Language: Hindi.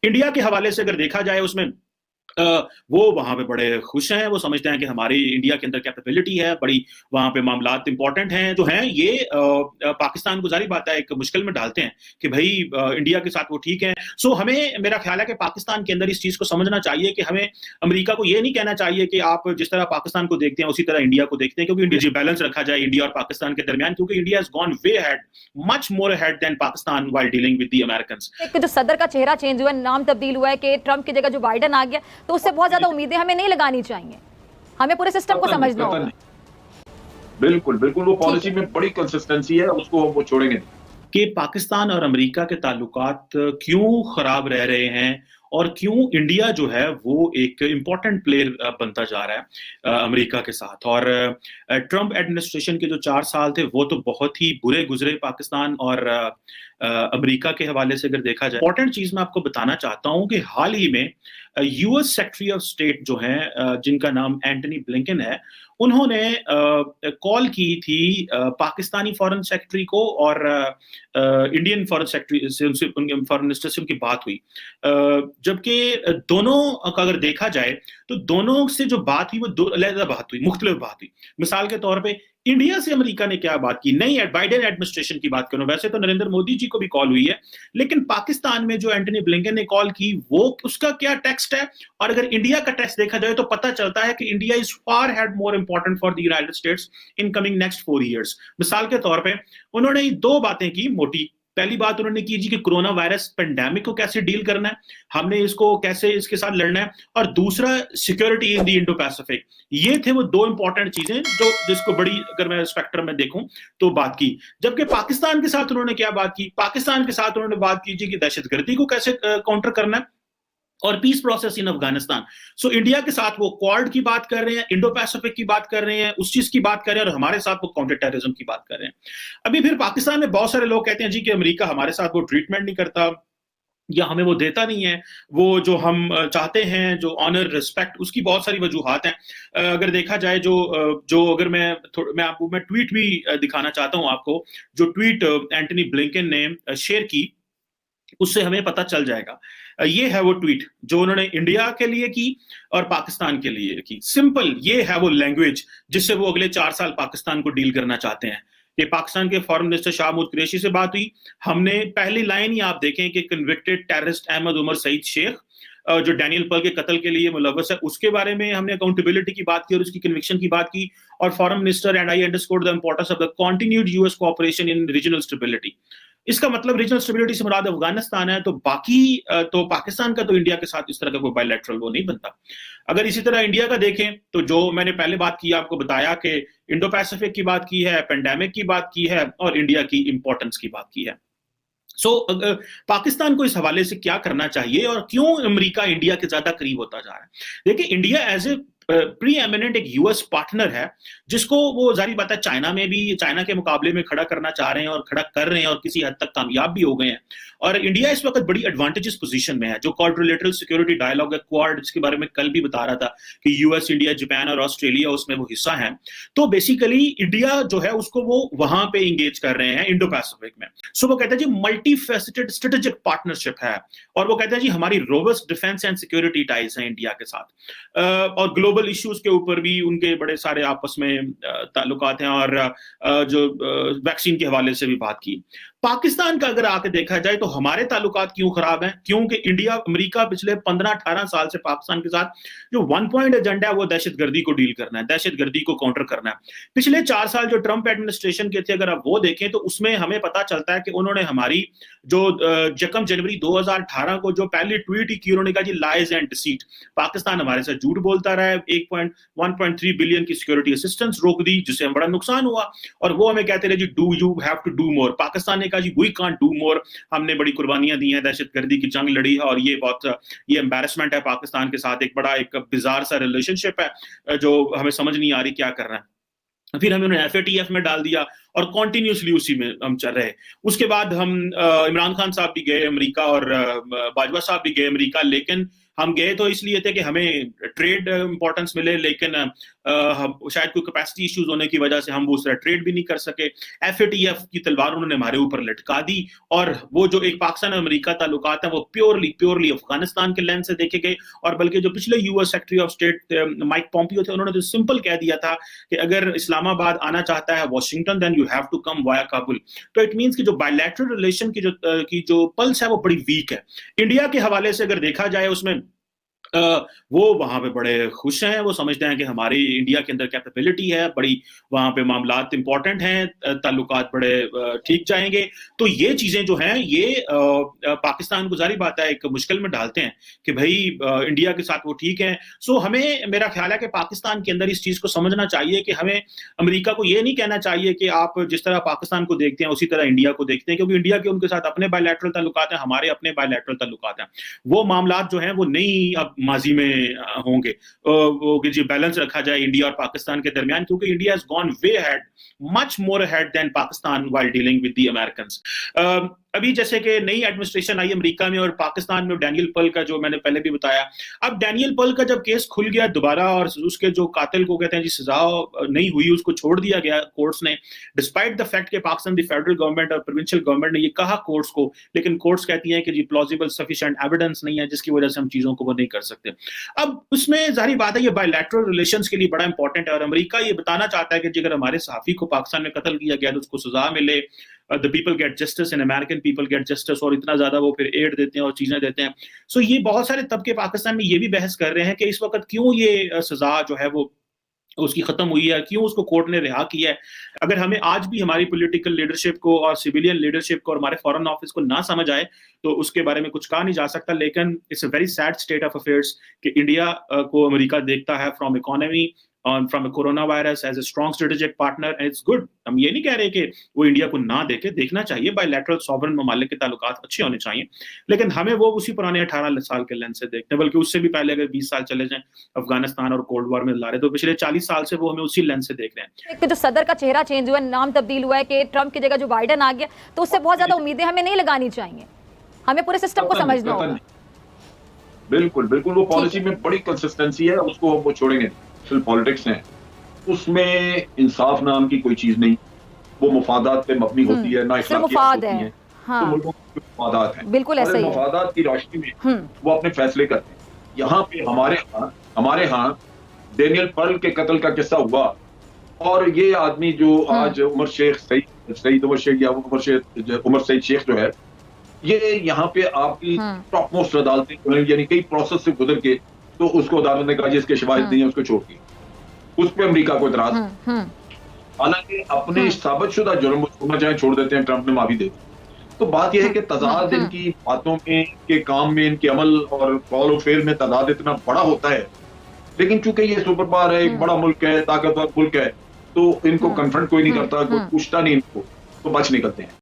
इंडिया के हवाले से अगर देखा जाए उसमें वो वहां पे बड़े खुश हैं, वो समझते हैं कि हमारी इंडिया के अंदर कैपेबिलिटी है, बड़ी वहां पे मामलात इंपॉर्टेंट हैं जो हैं ये पाकिस्तान को जारी बात है एक मुश्किल में डालते हैं कि भाई इंडिया के साथ वो ठीक है। सो हमें मेरा ख्याल है कि पाकिस्तान के अंदर इस चीज को समझना चाहिए कि हमें अमेरिका को ये नहीं कहना चाहिए कि आप जिस तरह पाकिस्तान को देखते हैं उसी तरह इंडिया को देखते हैं, क्योंकि इंडिया बैलेंस रखा जाए इंडिया और पाकिस्तान के दरमियान, क्योंकि India has gone way ahead, much more ahead than Pakistan while dealing with the Americans. एक जो सदर का चेहरा चेंज हुआ, नाम तब्दील हुआ है कि ट्रंप की जगह जो बाइडेन आ गया, तो उससे बहुत ज्यादा उम्मीदें हमें नहीं लगानी चाहिए, हमें पूरे सिस्टम को समझना होगा। बिल्कुल बिल्कुल, वो पॉलिसी में बड़ी कंसिस्टेंसी है, उसको वो छोड़ेंगे कि पाकिस्तान और अमेरिका के ताल्लुकात क्यों खराब रह रहे हैं और क्यों इंडिया जो है वो एक इम्पॉर्टेंट प्लेयर बनता जा रहा है अमेरिका के साथ। और ट्रंप एडमिनिस्ट्रेशन के जो 4 साल थे वो तो बहुत ही बुरे गुजरे पाकिस्तान और अमेरिका के हवाले से अगर देखा जाए। इंपॉर्टेंट चीज मैं आपको बताना चाहता हूं कि हाल ही में यूएस सेक्रेटरी ऑफ स्टेट जो हैं जिनका नाम एंटनी ब्लिंकन है, उन्होंने कॉल की थी पाकिस्तानी फॉरेन सेक्रेटरी को और इंडियन फॉरेन सेक्रेटरी से, उनके फॉरेन मिनिस्टर से उनकी बात हुई। जबकि दोनों का अगर देखा जाए तो दोनों से जो बात हुई वो दो अलग बात हुई, मुख्तलिफ बात हुई। मिसाल के तौर पे इंडिया से अमेरिका ने क्या बात की, नहीं बाइडेन एडमिनिस्ट्रेशन की बात करूं, वैसे तो नरेंद्र मोदी जी को भी कॉल हुई है, लेकिन पाकिस्तान में जो एंटनी ब्लिंकन ने कॉल की वो उसका क्या टेक्स्ट है, और अगर इंडिया का टेक्स्ट देखा जाए तो पता चलता है कि India is far had more important for the United states in coming next 4 years. मिसाल के तौर पर उन्होंने 2 बातें की मोटी। पहली बात उन्होंने की जी कि कोरोना वायरस पेंडेमिक को कैसे डील करना है, हमने इसको कैसे इसके साथ लड़ना है, और दूसरा security in the Indo Pacific. ये थे वो 2 इंपॉर्टेंट चीजें जो जिसको बड़ी अगर मैं स्पेक्ट्रम में देखूं तो बात की। जबकि पाकिस्तान के साथ उन्होंने क्या बात की, पाकिस्तान के साथ उन्होंने बात की जी कि दहशतगर्दी को कैसे काउंटर करना है और peace process in Afghanistan. So India के साथ वो क्वाड की बात कर रहे हैं, इंडो पैसिफिक की बात कर रहे हैं, उस चीज की बात कर रहे हैं, और हमारे साथ वो काउंटर टेररिज्म की बात कर रहे हैं। अभी फिर पाकिस्तान में बहुत सारे लोग कहते हैं जी कि अमेरिका हमारे साथ वो ट्रीटमेंट नहीं करता या हमें वो देता नहीं है, वो जो हम चाहते हैं जो ऑनर रिस्पेक्ट, उसकी बहुत सारी वजूहात हैं। अगर देखा जाए जो अगर मैं आपको मैं ट्वीट भी दिखाना चाहता हूं आपको, जो ट्वीट एंटनी ब्लिंकन ने शेयर की उससे हमें पता चल जाएगा। ये है वो ट्वीट जो उन्होंने इंडिया के लिए की और पाकिस्तान के लिए की। सिंपल ये है वो लैंग्वेज जिससे वो अगले 4 साल पाकिस्तान को डील करना चाहते हैं। कि पाकिस्तान के फॉरेन मिनिस्टर शाह महमूद कुरैशी से बात हुई, हमने पहली लाइन ही आप देखें कि कन्विक्टेड टेररिस्ट अहमद उमर सईद शेख जो डैनियल पर्ल के कत्ल के लिए मुलव्वस है, उसके बारे में हमने अकाउंटेबिलिटी की बात की और उसकी कन्विक्शन की बात की। और foreign minister and I understood the importance of the continued US cooperation in regional stability. इसका मतलब रीजनल स्टेबिलिटी से मुराद अफगानिस्तान है, तो बाकी तो पाकिस्तान का तो इंडिया के साथ इस तरह का कोई बायलैटरल वो नहीं बनता। अगर इसी तरह इंडिया का देखें तो जो मैंने पहले बात की आपको बताया कि इंडो पैसिफिक की बात की है, पेंडेमिक की बात की है और इंडिया की इंपॉर्टेंस की बात की है। पाकिस्तान को इस हवाले से क्या करना चाहिए और क्यों अमेरिका इंडिया के ज्यादा करीब होता जा रहा है। देखिए India as a preeminent एक यूएस पार्टनर है जिसको वो जारी बात है चाइना में भी चाइना के मुकाबले में खड़ा करना चाह रहे हैं और खड़ा कर रहे हैं और किसी हद तक कामयाब भी हो गए हैं। और इंडिया इस वक्त बड़ी एडवांटेजेस पोजीशन में है। जो क्वाड्रिलेटरल सिक्योरिटी डायलॉग है क्वाड, जिसके बारे में कल भी बता रहा था कि यूएस, इंडिया, जापान और ऑस्ट्रेलिया उसमें वो हिस्सा है, तो बेसिकली इंडिया जो है उसको वो वहां पे इंगेज कर रहे हैं इंडो पैसिफिक में। सो वो कहते हैं जी मल्टी फेसेटेड स्ट्रेटेजिक पार्टनरशिप है और वो कहते हैं जी हमारी robust defence and security ties है इंडिया के साथ। और ग्लोबल इश्यूज के ऊपर भी उनके बड़े सारे आपस में ताल्लुकात हैं और जो वैक्सीन के हवाले से भी बात की। पाकिस्तान का अगर आके देखा जाए तो हमारे ताल्लुकात क्यों खराब हैं, क्योंकि इंडिया अमेरिका पिछले 15-18 साल से पाकिस्तान के साथ जो 1 पॉइंट एजेंडा है वो दहशतगर्दी को डील करना है, दहशतगर्दी को काउंटर करना है। पिछले 4 साल जो ट्रंप एडमिनिस्ट्रेशन के थे अगर आप वो देखें तो उसमें हमें पता चलता है कि उन्होंने हमारी जो 1 जनवरी 2018 को जो पहली ट्वीट ही की, उन्होंने कहा जी लाइज एंड डिसीट, पाकिस्तान हमारे साथ झूठ बोलता रहा है, 1.3 बिलियन की सिक्योरिटी असिस्टेंस रोक दी जिससे हम बड़ा नुकसान हुआ और वो हमें कहते रहे जी do you have to do more. Pakistan ने कहा जी वी कांट डू मोर, हमने बड़ी कुर्बानियां दी हैं, दहशतगर्दी की जंग लड़ी है और ये एम्बैरेसमेंट है पाकिस्तान के साथ, एक बड़ा एक बिजार सा रिलेशनशिप है जो हमें समझ नहीं आ रही क्या कर रहा है। फिर हमें उन्होंने FATF में डाल दिया और कॉन्टिन्यूसली उसी में हम चल रहे। उसके बाद हम इमरान खान साहब भी गए अमेरिका और बाजवा साहब भी गए अमेरिका, लेकिन हम गए तो इसलिए थे कि हमें ट्रेड इंपॉर्टेंस मिले, लेकिन शायद कोई कैपेसिटी इश्यूज होने की वजह से हम वो ट्रेड भी नहीं कर सके। FATF की तलवार उन्होंने हमारे ऊपर लटका दी, और वो जो एक पाकिस्तान अमेरिका ताल्लुकात है वो प्योरली अफगानिस्तान के लेंस से देखे गए। और बल्कि जो पिछले US secretary of state Mike Pompeo थे, उन्होंने तो सिंपल कह दिया था कि अगर इस्लामाबाद आना चाहता है Washington, then you have to come via Kabul. तो इट मींस कि जो बायलैटरल रिलेशन की जो पल्स है वो बड़ी वीक है। इंडिया के हवाले से अगर देखा जाए, उसमें वो वहां पे बड़े खुश हैं, वो समझते हैं कि हमारी इंडिया के अंदर कैपेबिलिटी है, बड़ी वहां पे मामलात इंपॉर्टेंट हैं, ताल्लुकात बड़े ठीक जाएंगे। तो ये चीजें जो हैं ये पाकिस्तान को जारी बात है एक मुश्किल में डालते हैं कि भाई इंडिया के साथ वो ठीक है। सो हमें, मेरा ख्याल है कि पाकिस्तान के अंदर इस चीज को समझना चाहिए कि हमें अमेरिका को ये नहीं कहना चाहिए कि आप जिस तरह पाकिस्तान को देखते हैं उसी तरह इंडिया को देखते हैं, क्योंकि इंडिया के उनके साथ अपने बायलैटरल ताल्लुकात हैं, हमारे अपने बायलैटरल ताल्लुकात हैं। वो मामलात जो हैं वो नहीं अब माजी में होंगे, वो कि जी बैलेंस रखा जाए इंडिया और पाकिस्तान के दरमियान, क्योंकि India has gone way ahead, much more ahead than Pakistan while dealing with the Americans. अभी जैसे कि नई एडमिनिस्ट्रेशन आई अमेरिका में और पाकिस्तान में, डैनियल पर्ल का जो मैंने पहले भी बताया, अब डैनियल पर्ल का जब केस खुल गया दोबारा और उसके जो कातिल को कहते हैं जी सजा नहीं हुई, उसको छोड़ दिया गया कोर्ट्स ने, डिस्पाइट द फैक्ट कि पाकिस्तान दी फेडरल गवर्नमेंट और प्रोविंशियल गवर्नमेंट ने ये कहा कोर्ट्स को, लेकिन कोर्ट्स कहती हैं कि जी प्लॉजिबल सफिशिएंट एविडेंस नहीं है जिसकी वजह से हम चीजों को वो नहीं कर सकते। अब उसमें जाहिर बात है ये बायलैटरल रिलेशंस के लिए बड़ा इंपॉर्टेंट है, और अमेरिका ये बताना चाहता है कि जी अगर हमारे सहाफी को पाकिस्तान में कत्ल किया गया तो उसको सजा मिले, the people get justice and American people get justice, और इतना ज्यादा वो फिर एड देते हैं और चीजें देते हैं। सो ये बहुत सारे तबके पाकिस्तान में ये भी बहस कर रहे हैं कि इस वक्त क्यों ये सजा जो है वो उसकी खत्म हुई है, क्यों उसको कोर्ट ने रिहा किया है। अगर हमें आज भी हमारी पॉलिटिकल लीडरशिप को और सिविलियन लीडरशिप को और हमारे फॉरेन ऑफिस को ना समझ आए तो उसके बारे में कुछ कहा नहीं जा सकता। लेकिन it's a very sad state of affairs कि इंडिया को अमेरिका देखता है फ्रॉम इकोनॉमी और from corona virus as a strong strategic partner, and it's good. हम ये नहीं कह रहे कि वो इंडिया को ना देखे, देखना चाहिए, बायलैटरल सॉवरेन ममालिक के ताल्लुकात अच्छे होने चाहिए, लेकिन हमें वो उसी पुराने 18 साल के लेंस से देखते हैं, बल्कि उससे भी पहले अगर 20 साल चले जाएं अफगानिस्तान और कोल्ड वॉर में ला रहे, तो पिछले 40 साल से वो हमें उसी लेंस से देख रहे हैं। एक जो सदर का चेहरा चेंज हुआ, नाम तब्दील हुआ है कि ट्रंप की जगह जो बाइडेन आ गया, तो उससे बहुत ज्यादा उम्मीदें हमें नहीं लगानी चाहिए, हमें पूरे सिस्टम को समझना होगा। बिल्कुल बिल्कुल, वो पॉलिसी में बड़ी कंसिस्टेंसी है, उसको वो छोड़ेंगे। सिर्फ पॉलिटिक्स है, उसमें इंसाफ नाम की कोई चीज नहीं, वो मुफादात पे मबनी होती है, ना इखलाकियात होती हैं। हाँ। तो मुल्कों के मुफादात हैं, बिल्कुल ऐसा ही है। मुफादात की रोशनी में वो अपने फैसले करते हैं। यहाँ पे हमारे यहाँ डैनियल पर्ल के कत्ल का किस्सा हुआ, और ये आदमी जो आज उमर सईद शेख जो है, ये यहाँ पे आपकी टॉप मोस्ट अदालतें यानी कई प्रोसेस से गुजर के, तो उसको अदालत ने कहा जिसके शवाहिद नहीं है उसको छोड़ दिया। उस पर अमेरिका को इतराज, हालांकि अपने साबितशुदा जुर्म छोड़ना चाहे छोड़ देते हैं, ट्रंप ने माफी दे दी। तो बात यह है कि तजाद इनकी बातों में, के काम में, इनके अमल और कॉल और फेल में तजाद इतना बड़ा होता है, लेकिन चूंकि ये सुपर पावर है, एक बड़ा मुल्क है, ताकतवर मुल्क है, तो इनको कन्फ्रंट कोई नहीं करता, कोई पूछता नहीं इनको, तो बच निकलते हैं।